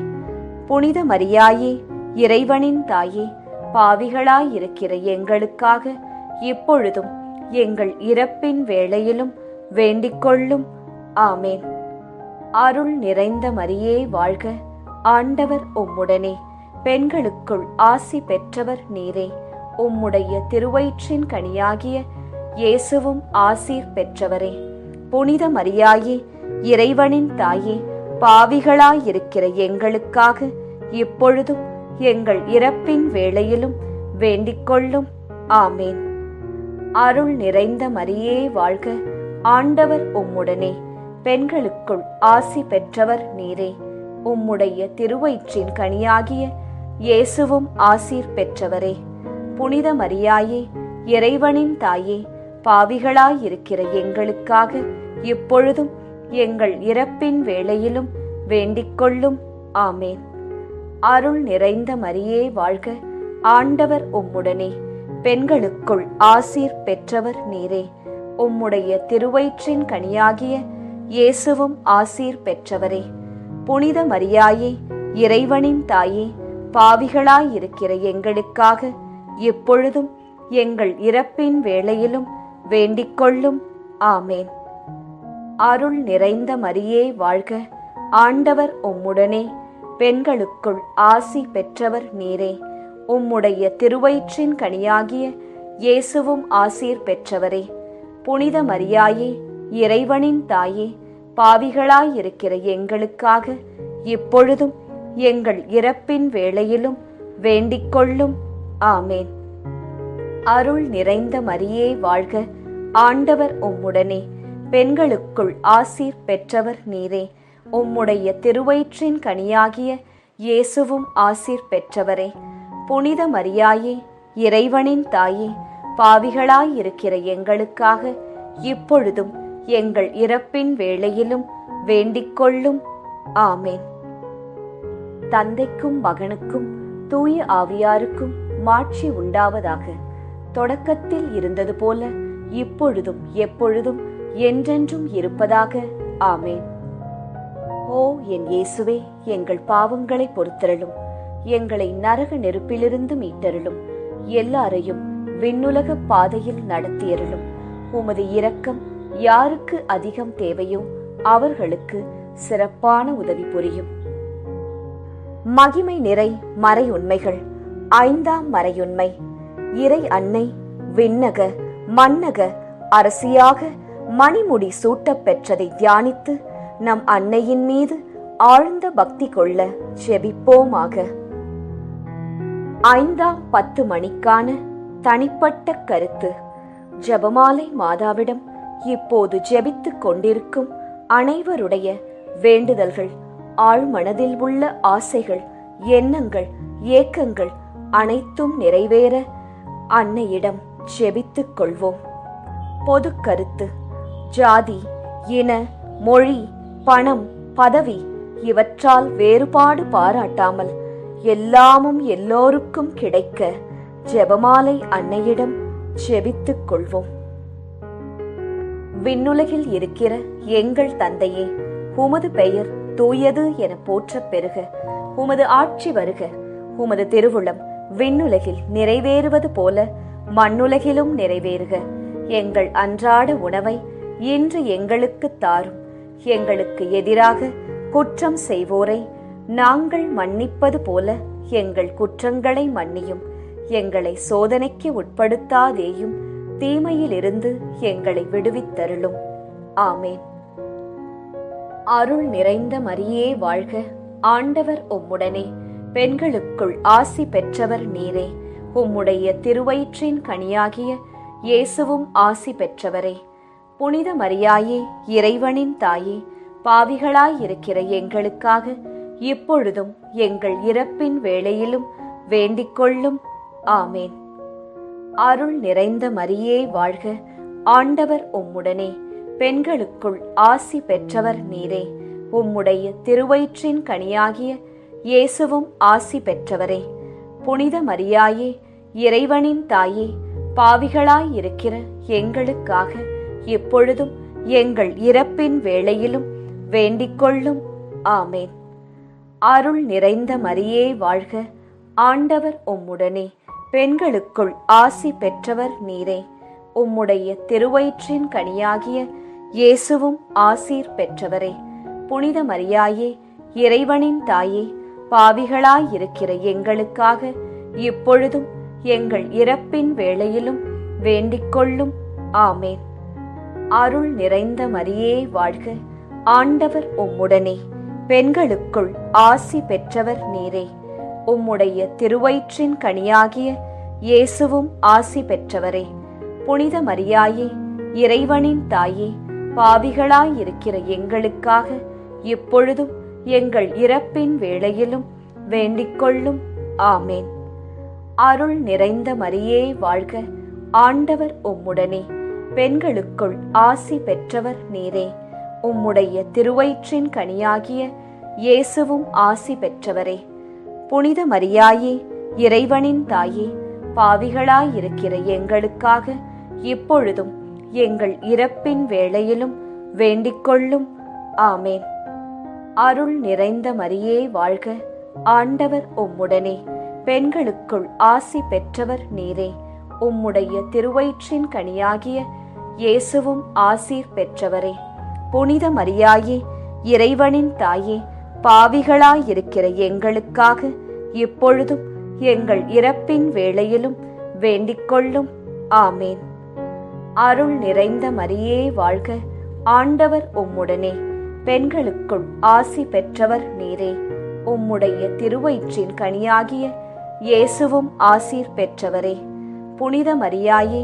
Speaker 1: புனித மரியாயே, இறைவனின் தாயே, பாவிகளாயிருக்கிற எங்களுக்காக இப்பொழுதும் எங்கள் இறப்பின் வேளையிலும் வேண்டிக் கொள்ளும். ஆமேன். அருள் நிறைந்த மரியே வாழ்க. ஆண்டவர் உம்முடனே, பெண்களுக்குள் ஆசி பெற்றவர் நீரே. உம்முடைய திருவயிற்றின் கனியாகிய இயேசுவும் ஆசீர் பெற்றவரே. புனித மரியாயே, இறைவனின் தாயே, பாவிகளாயிருக்கிற எங்களுக்காக இப்பொழுதும் எங்கள் இறப்பின் வேளையிலும் வேண்டிக் கொள்ளும். ஆமேன். அருள் நிறைந்த மரியே வாழ்க. ஆண்டவர் உம்முடனே, பெண்களுக்குள் ஆசி பெற்றவர் நீரே. உம்முடைய திருவயிற்றின் கனியாகிய இயேசுவும் ஆசீர் பெற்றவரே. புனித மரியாயே, இறைவனின் தாயே, பாவிகளாயிருக்கிற எங்களுக்காக இப்பொழுதும் எங்கள் இறப்பின் வேளையிலும் வேண்டிக் கொள்ளும். ஆமேன். அருள் நிறைந்த மரியே வாழ்க. ஆண்டவர் உம்முடனே, பெண்களுக்குள் ஆசீர் பெற்றவர் நீரே. உம்முடைய திருவயிற்றின் கனியாகிய இயேசுவும் ஆசீர் பெற்றவரே. புனித மரியாயே, இறைவனின் தாயே, பாவிகளாயிருக்கிற எங்களுக்காக இப்பொழுதும் எங்கள் இறப்பின் வேளையிலும் வேண்டிக் கொள்ளும். ஆமேன். அருள் நிறைந்த மரியே வாழ்க. ஆண்டவர் உம்முடனே, பெண்களுக்குள் ஆசி பெற்றவர் நீரே. உம்முடைய திருவயிற்றின் கனியாகிய இயேசுவும் ஆசீர் பெற்றவரே. புனித மரியாயே, இறைவனின் தாயே, பாவிகளாயிருக்கிற எங்களுக்காக இப்பொழுதும் எங்கள் இறப்பின் வேளையிலும் வேண்டிக்கொள்ளும். ஆமேன். அருள் நிறைந்த மரியே வாழ்க, ஆண்டவர் உம்முடனே, பெண்களுக்குள் ஆசீர் பெற்றவர் நீரே. உம்முடைய திருவயிற்றின் கனியாகிய இயேசுவும் ஆசீர் பெற்றவரே. புனித மரியாயே, இறைவனின் தாயே, பாவிகளாயிருக்கிற எங்களுக்காக இப்பொழுதும் எங்கள் இறப்பின் வேளையிலும் வேண்டிக்கொள்ளும். ஆமேன். தந்தைக்கும் மகனுக்கும் தூய ஆவியாருக்கும் மாட்சி உண்டாவதாக. தொடக்கத்தில் இருந்தது போல இப்பொழுதும் எப்பொழுதும் என்றென்றும் இருப்பதாக. ஆமேன். ஓ என் இயேசுவே, எங்கள் பாவங்களை பொறுத்தருளும், எங்களை நரக நெருப்பிலிருந்து மீட்டருளும், எல்லாரையும் விண்ணுலக பாதையில் நடத்தியருளும். உமது இரக்கம் யாருக்கு அதிகம் தேவையோ அவர்களுக்கு சிறப்பான உதவி புரியும். மகிமை நிறை மறையுண்மைகள். 5ஆம் மறையுண்மை. இறை அன்னை விண்ணக மன்னக அரசியாக மணிமுடி சூட்டப் பெற்றதை தியானித்து நம் அன்னையின் மீது ஆழ்ந்த பக்தி கொள்ள ஜெபிப்போமாக. 5ஆம் 10 மணிக்கான தனிப்பட்ட கருத்து. ஜெபமாலை மாதாவிடம் இப்போது ஜெபித்துக் கொண்டிருக்கும் அனைவருடைய வேண்டுதல்கள், ஆழ்மனதில் உள்ள ஆசைகள், எண்ணங்கள், ஏக்கங்கள் அனைத்தும் நிறைவேற அன்னையிடம் ஜெபித்துக் கொள்வோம். பொது கருத்து. ஜாதி, இன, மொழி, பணம், பதவி இவற்றால் வேறுபாடு பாராட்டாமல் எல்லாமும் எல்லோருக்கும் கிடைக்க ஜெபமாலை அன்னையிடம் ஜெபித்துக் கொள்வோம். விண்ணுலகில் இருக்கிற எங்கள் தந்தையே, உமது பெயர் தூயது என போற்றப் பெறுக. உமது ஆட்சி வருக. உமது திருவுளம் விண்ணுலகில் நிறைவேறுவது போல மண்ணுலகிலும் நிறைவேறுக. எங்கள் அன்றாட உணவை இன்று எங்களுக்கு தாரும். எங்களுக்கு எதிராக குற்றம் செய்வோரை நாங்கள் மன்னிப்பது போல எங்கள் குற்றங்களை மன்னியும். எங்களை சோதனைக்கு உட்படுத்தாதேயும், தீமையிலிருந்து எங்களை விடுவித்தருளும். ஆமேன். அருள் நிறைந்த மரியே வாழ்க, ஆண்டவர் உம்முடனே, பெண்களுக்குள் ஆசி பெற்றவர் நீரே. உம்முடைய திருவயிற்றின் கனியாகிய இயேசுவும் ஆசி பெற்றவரே. புனித மரியாயே, இறைவனின் தாயே, பாவிகளாயிருக்கிற எங்களுக்காக இப்பொழுதும் எங்கள் இறப்பின் வேளையிலும் வேண்டிக்கொள்ளும். ஆமேன். அருள் நிறைந்த மரியே வாழ்க, ஆண்டவர் உம்முடனே, பெண்களுக்குள் ஆசி பெற்றவர் நீரே. உம்முடைய திருவயிற்றின் கனியாகிய இயேசுவும் ஆசி பெற்றவரே. புனித மரியாயே, இறைவனின் தாயே, பாவிகளாயிருக்கிற எங்களுக்காக இப்பொழுதும் எங்கள் இறப்பின் வேளையிலும் வேண்டிக்கொள்ளும். ஆமேன். அருள் நிறைந்த மரியே வாழ்க, ஆண்டவர் உம்முடனே, பெண்களுக்குள் ஆசி பெற்றவர் நீரே. உம்முடைய திருவயிற்றின் கனியாகிய இயேசுவும் ஆசீர் பெற்றவரே. புனித மரியாயே, இறைவனின் தாயே, பாவிகளாயிருக்கிற எங்களுக்காக இப்பொழுதும் எங்கள் இறப்பின் வேளையிலும் வேண்டிக்கொள்ளும். ஆமேன். அருள் நிறைந்த மரியே வாழ்க, ஆண்டவர் உம்முடனே, பெண்களுக்குள் ஆசி பெற்றவர் நீரே. உம்முடைய திருவயிற்றின் கனியாகிய இயேசுவும் ஆசி பெற்றவரே. புனித மரியாயே, இறைவனின் தாயே, பாவிகளாயிருக்கிற எங்களுக்காக இப்பொழுதும் எங்கள் இறப்பின் வேளையிலும் வேண்டிக்கொள்ளும். ஆமேன். அருள் நிறைந்த மரியே வாழ்க, ஆண்டவர் உம்முடனே, பெண்களுக்குள் ஆசி பெற்றவர் நீரே. உம்முடைய திருவயிற்றின் கனியாகிய இயேசுவும் ஆசி பெற்றவரே. புனித மரியாயே, இறைவனின் தாயே, பாவிகளாயிருக்கிற எங்களுக்காக இப்பொழுதும் எங்கள் இறப்பின் வேளையிலும் வேண்டிக்கொள்ளும். ஆமேன். அருள் நிறைந்த மரியே வாழ்க, ஆண்டவர் உம்முடனே, பெண்களுக்குள் ஆசி பெற்றவர் நீரே. உம்முடைய திருவயிற்றின் கனியாகிய இயேசுவும் ஆசீர் பெற்றவரே. புனித மரியாயே, இறைவனின் தாயே, பாவிகளாயிருக்கிற எங்களுக்காக இப்பொழுதும் எங்கள் இறப்பின் வேளையிலும் வேண்டிக்கொள்ளும். ஆமேன். அருள் நிறைந்த மரியே வாழ்க, ஆண்டவர் உம்முடனே, பெண்களுக்குள் ஆசி பெற்றவர் நீரே. உம்முடைய திருவயிற்றின் கனியாகிய இயேசுவும் ஆசீர் பெற்றவரே. புனித மரியாயே,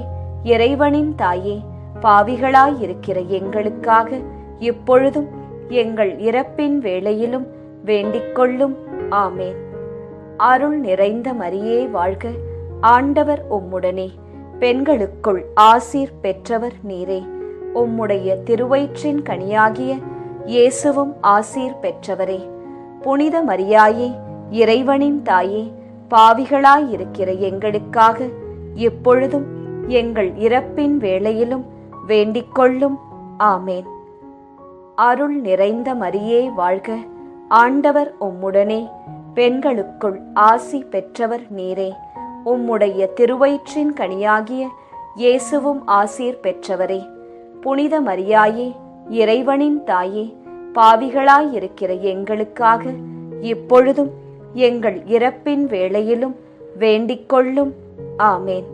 Speaker 1: இறைவனின் தாயே, பாவிகளாயிருக்கிற எங்களுக்காக இப்பொழுதும் எங்கள் இறப்பின் வேளையிலும் வேண்டிக்கொள்ளும். ஆமேன். அருள் நிறைந்த மரியே வாழ்க, ஆண்டவர் உம்முடனே, பெண்களுக்குள் ஆசீர் பெற்றவர் நீரே. உம்முடைய திருவயிற்றின் கனியாகிய இயேசுவும் ஆசீர் பெற்றவரே. புனித மரியாயே, இறைவனின் தாயே, பாவிகளாயிருக்கிற எங்களுக்காக இப்பொழுதும் எங்கள் இறப்பின் வேளையிலும் வேண்டிக்கொள்ளும். ஆமேன். அருள் நிறைந்த மரியே வாழ்க, ஆண்டவர் உம்முடனே, பெண்களுக்குள் ஆசி பெற்றவர் நீரே. உம்முடைய திருவயிற்றின் கனியாகிய இயேசுவும் ஆசீர் பெற்றவரே. புனித மரியாயே, இறைவனின் தாயே, பாவிகளாயிருக்கிற எங்களுக்காக இப்பொழுதும் எங்கள் இறப்பின் வேளையிலும் வேண்டிக்கொள்ளும். ஆமேன்.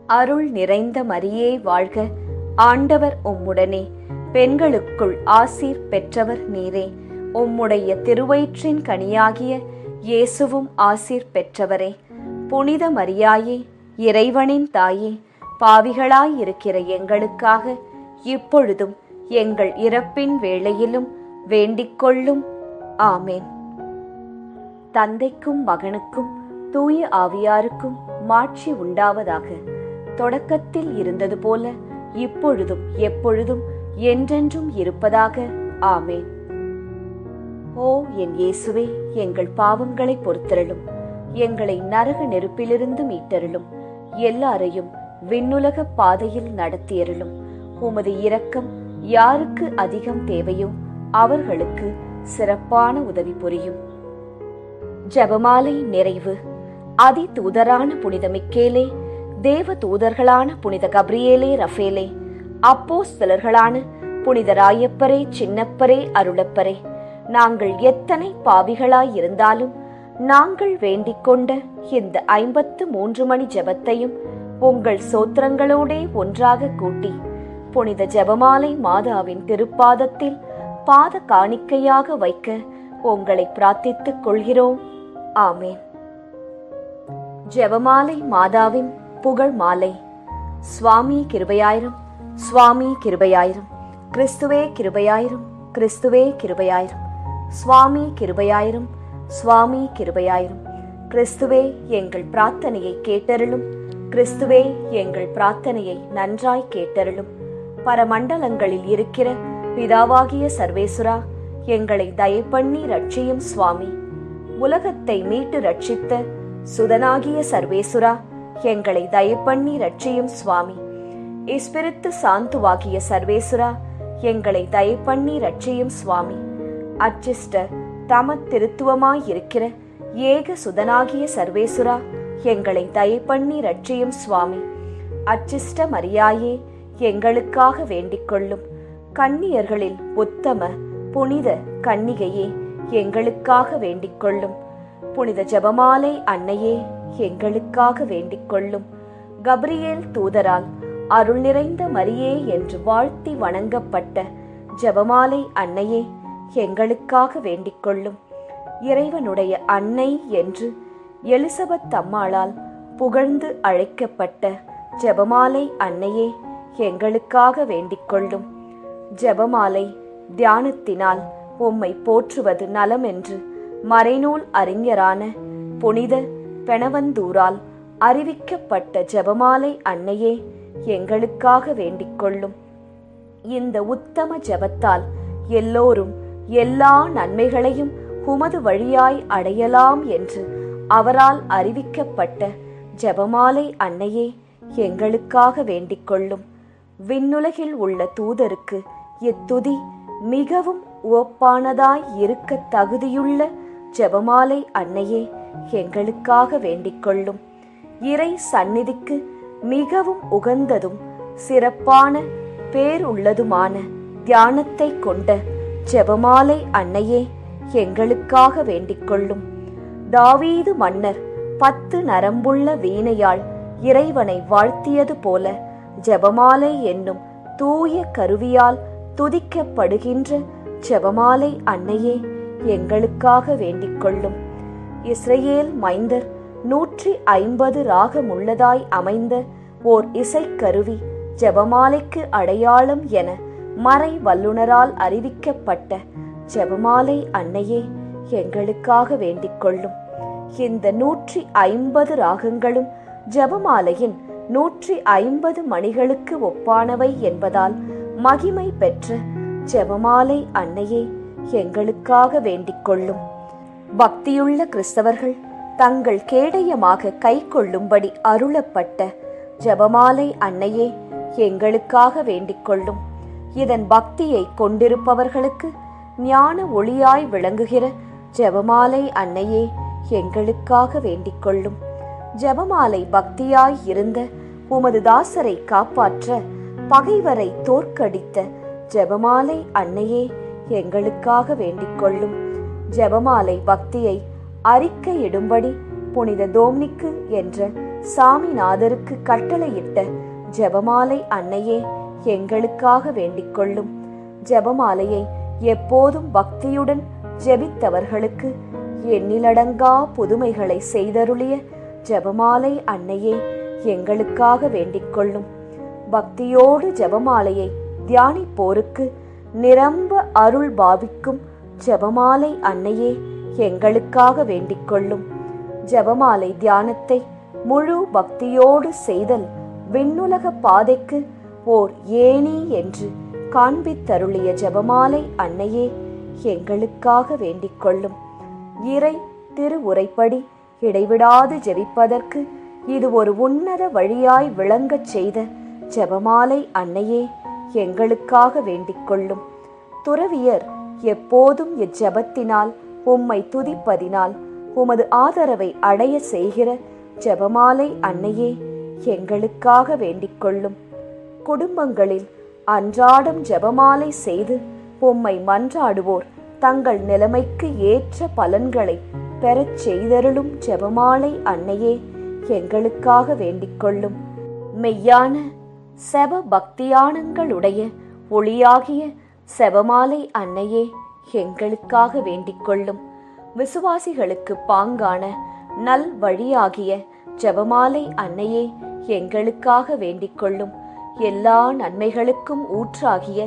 Speaker 1: அருள் நிறைந்த மரியே வாழ்க, ஆண்டவர் உம்முடனே, பெண்களுக்குள் ஆசீர் பெற்றவர் நீரே. உம்முடைய திருவயிற்றின் கனியாகிய இயேசுவும் ஆசீர் பெற்றவரே. புனித மரியாயே, இறைவனின் தாயே, பாவிகளாயிருக்கிற எங்களுக்காக இப்பொழுதும் எங்கள் இறப்பின் வேளையிலும் வேண்டிக்கொள்ளும். ஆமேன். தந்தைக்கும் மகனுக்கும் தூய ஆவியாருக்கும் மாட்சி உண்டாவதாக. தொடக்கத்தில் இருந்தது போல இப்பொழுதும் எப்பொழுதும் என்றென்றும் இருப்பதாக. ஆமேன். ஓ என் இயேசுவே, எங்கள் பாவங்களை பொறுத்தருளும், எங்களை நரக நெருப்பிலிருந்து மீட்டருளும், எல்லாரையும் விண்ணுலக பாதையில் நடத்தியருளும். உமது இரக்கம் யாருக்கு அதிகம் தேவையோ அவர்களுக்கு சிறப்பான உதவி புரியும். ஜெபமாலை நிறைவு. அதி தூதரான புனித மிக்கேலே, தேவ தூதர்களான புனித கப்ரியேலே ரஃபேலே, அப்போஸ்தலர்களான புனித ராயப்பரே, சின்னப்பரே, அருளப்பரே, நாங்கள் எத்தனை பாவிகளாயிருந்தாலும் நாங்கள் வேண்டிக் கொண்ட இந்த 53 மணி ஜெபத்தையும் உங்கள் சோத்திரங்களோடே ஒன்றாக கூட்டி புனித ஜெபமாலை மாதாவின் திருப்பாதத்தில் பாத காணிக்கையாக வைக்க உங்களை பிரார்த்தித்துக் கொள்கிறோம். ஆமேன். ஜெபமாலை மாதாவின் புகழ் மாலை. சுவாமி கிருபையாயிரும், சுவாமி கிருபையாயிரும், கிறிஸ்துவே கிருபையாயிரும், கிறிஸ்துவே கிருபையாயிரும், சுவாமி கிருபையாயிரும், சுவாமி கிருபையாயிரும். கிறிஸ்துவே எங்கள் பிரார்த்தனையை கேட்டருளும், கிறிஸ்துவே எங்கள் பிரார்த்தனையை நன்றாய் கேட்டருளும். பரமண்டலங்களில் இருக்கிற பிதாவாகிய சர்வேசுரா, எங்களை தயப்பண்ணி ரட்சியும் சுவாமி. உலகத்தை மீட்டு ரட்சித்த சுதனாகிய சர்வேசுரா, எங்களை தயப்பண்ணி ரட்சியும் சுவாமி. இஸ்பிரித்து சாந்துவாகிய சர்வேசுரா, எங்களை தயப்பண்ணி ரட்சியும் சுவாமி. அச்சிஷ்ட தம திருத்துவமாயிருக்கிற ஏக சுதனாகிய சர்வேசுரா, எங்களை தயப்பண்ணி ரட்சியும் சுவாமி. அச்சிஷ்ட மரியாயே, எங்களுக்காக வேண்டிக் கொள்ளும். கன்னியர்களில் உத்தம புனித கன்னிகையே, எங்களுக்காக வேண்டிக் கொள்ளும். புனித ஜெபமாலை அன்னையே, எங்களுக்காக வேண்டிக் கொள்ளும். கப்ரியேல் தூதரால் அருள் நிறைந்த மரியே என்று வாழ்த்தி வணங்கப்பட்ட ஜெபமாலை அன்னையே, எங்களுக்காக வேண்டிக் கொள்ளும். இறைவனுடைய அன்னை என்று எலிசபெத் அம்மாளால் புகழ்ந்து அழைக்கப்பட்ட ஜெபமாலை அன்னையே, எங்களுக்காக வேண்டிக் கொள்ளும். ஜெபமாலை தியானத்தினால் உம்மை போற்றுவது நலம் என்று மறைநூல் அறிஞரான புனித பெனவந்தூரால் அறிவிக்கப்பட்ட ஜெபமாலை அன்னையே, எங்களுக்காக வேண்டிக் கொள்ளும். இந்த உத்தம ஜெபத்தால் எல்லோரும் எல்லா நன்மைகளையும் உமது வழியாய் அடையலாம் என்று அவரால் அறிவிக்கப்பட்ட ஜெபமாலை அன்னையே, எங்களுக்காக வேண்டிக் கொள்ளும். விண்ணுலகில் உள்ள தூதருக்கு இத்துதி மிகவும் உவப்பானதாய் இருக்க தகுதியுள்ள ஜெபமாலை அன்னையே, எங்களுக்காக வேண்டிக் கொள்ளும். இறை சந்நிதிக்கு மிகவும் உகந்ததும் சிறப்பான பேருள்ளதுமான தியானத்தை கொண்ட ஜெபமாலை அன்னையே, எங்களுக்காக வேண்டிக் கொள்ளும். தாவீது மன்னர் 10 நரம்புள்ள வீணையால் இறைவனை வாழ்த்தியது போல ஜெபமாலை என்னும் தூய கருவியால் துதிக்கப்படுகின்ற ஜெபமாலை அன்னையே எங்களுக்காக வேண்டிக் கொள்ளும். இஸ்ரேல் மைந்தர் 150 ராகமுள்ளதாய் அமைந்த ஓர் இசைக்கருவி ஜெபமாலைக்கு அடையாளம் என மறை வல்லுனரால் அறிவிக்கப்பட்ட ஜெபமாலை அன்னையே எங்களுக்காக வேண்டிக் கொள்ளும். இந்த 150 ராகங்களும் ஜெபமாலையின் 150 மணிகளுக்கு ஒப்பானவை என்பதால் மகிமை பெற்ற ஜெபமாலை அன்னையே எங்களுக்காக வேண்டிக் கொள்ளும். பக்தியுள்ள கிறிஸ்தவர்கள் தங்கள் கேடயமாக கை கொள்ளும்படி அருளப்பட்ட ஜெபமாலை அன்னையே எங்களுக்காக வேண்டிக் கொள்ளும். இதன் பக்தியை கொண்டிருப்பவர்களுக்கு ஞான ஒளியாய் விளங்குகிற ஜெபமாலை அன்னையே எங்களுக்காக வேண்டிக் கொள்ளும். ஜெபமாலை பக்தியாய் இருந்த உமது தாசரை காப்பாற்ற பகைவரை தோற்கடித்த ஜெபமாலை அன்னையே எங்களுக்காக வேண்டிக் கொள்ளும். ஜெபமாலை பக்தியை அறிக்கையிடும்படி புனித தோம்னிக்கு என்ற சாமிநாதருக்கு கட்டளையிட்ட ஜெபமாலை அன்னையே எங்களுக்காக வேண்டிக் கொள்ளும். ஜெபமாலையை எப்போதும் பக்தியுடன் ஜெபித்தவர்களுக்கு எண்ணிலடங்கா புதுமைகளை செய்தருளிய ஜெபமாலை அன்னையே எங்களுக்காக வேண்டிக் கொள்ளும். பக்தியோடு ஜெபமாலையை தியானிப்போருக்கு நிரம்ப அருள் பாவிக்கும் ஜெபமாலை அன்னையே எங்களுக்காக வேண்டிக் கொள்ளும். ஜெபமாலை தியானத்தை முழு பக்தியோடு செய்தல் விண்ணுலக பாதைக்கு ஓர் ஏணி என்று காண்பித்தருளிய ஜெபமாலை அன்னையே எங்களுக்காக வேண்டிக் கொள்ளும். இறை திருவுரைப்படி இடைவிடாது ஜெபிப்பதற்கு இது ஒரு உன்னத வழியாய் விளங்கச் செய்த ஜெபமாலை அன்னையே எங்களுக்காக வேண்டிக் கொள்ளும். துறவியர் எப்போதும் இச்செபத்தினால் உம்மை துதிப்பதினால் உமது ஆதரவை அடைய செய்கிற ஜெபமாலை அன்னையே எங்களுக்காக வேண்டிக் கொள்ளும். குடும்பங்களில் அன்றாடம் ஜெபமாலை செய்து உம்மை மன்றாடுவோர் தங்கள் நிலைமைக்கு ஏற்ற பலன்களை பெறச் செய்தருளும் ஜெபமாலை அன்னையே எங்களுக்காக வேண்டிக் கொள்ளும். மெய்யான செப பக்தியானங்களுடைய ஒளியாகிய செபமாலை அன்னையே எங்களுக்காக வேண்டிக் கொள்ளும். விசுவாசிகளுக்கு பாங்கான நல் வழியாகிய ஜெபமாலை அன்னையே எங்களுக்காக வேண்டிக் கொள்ளும். எல்லா நன்மைகளுக்கும் ஊற்றாகிய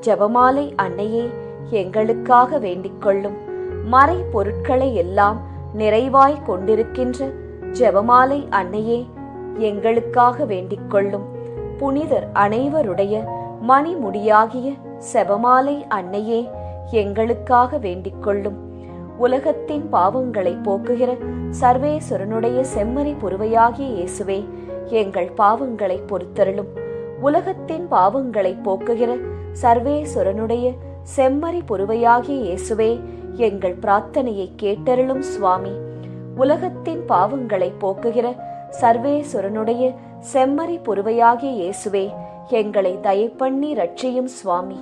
Speaker 1: ஜெபமாலை அன்னையே எங்களுக்காக வேண்டிக் கொள்ளும். மறை பொருட்களை எல்லாம் நிறைவாய் கொண்டிருக்கின்ற ஜெபமாலை அன்னையே எங்களுக்காக வேண்டிக் கொள்ளும். புனிதர் அனைவருடைய மணிமுடியாகிய செபமாலை அன்னையே எங்களுக்காக வேண்டிக் கொள்ளும். உலகத்தின் பாவங்களை போக்குகிற சர்வேஸ்வரனுடைய செம்மறி புருவையாகிய இயேசுவே எங்கள் பாவங்களை பொறுத்தருளும். உலகத்தின் பாவங்களை போக்குகிற சர்வேஸ்வரனுடைய செம்மறி புருவையாகிய இயேசுவே எங்கள் பிரார்த்தனையை கேட்டருளும் சுவாமி. உலகத்தின் பாவங்களை போக்குகிற சர்வேஸ்வரனுடைய செம்மறி புருவையாகிய இயேசுவே எங்களை தயப்பண்ணி ரட்சியும் சுவாமி.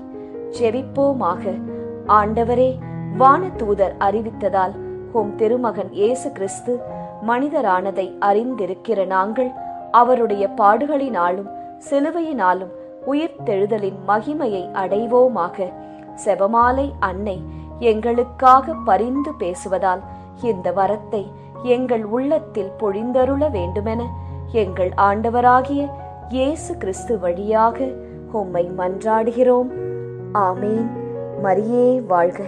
Speaker 1: ஜெபிப்போமாக. ஆண்டவரே, வானதூதர் அறிவித்ததால் உம் திருமகன் இயேசு கிறிஸ்து மனிதரானதை அறிந்திருக்கிற நாங்கள் அவருடைய பாடுகளினாலும் சிலுவையினாலும் உயிர்த்தெழுதலின் மகிமையை அடைவோமாக. செபமாலை அன்னை எங்களுக்காக பரிந்து பேசுவதால் இந்த வரத்தை எங்கள் உள்ளத்தில் பொழிந்தருள வேண்டுமென எங்கள் ஆண்டவராகிய இயேசு கிறிஸ்து வழியாக உம்மை மன்றாடுகிறோம். ஆமேன். மரியே வாழ்க.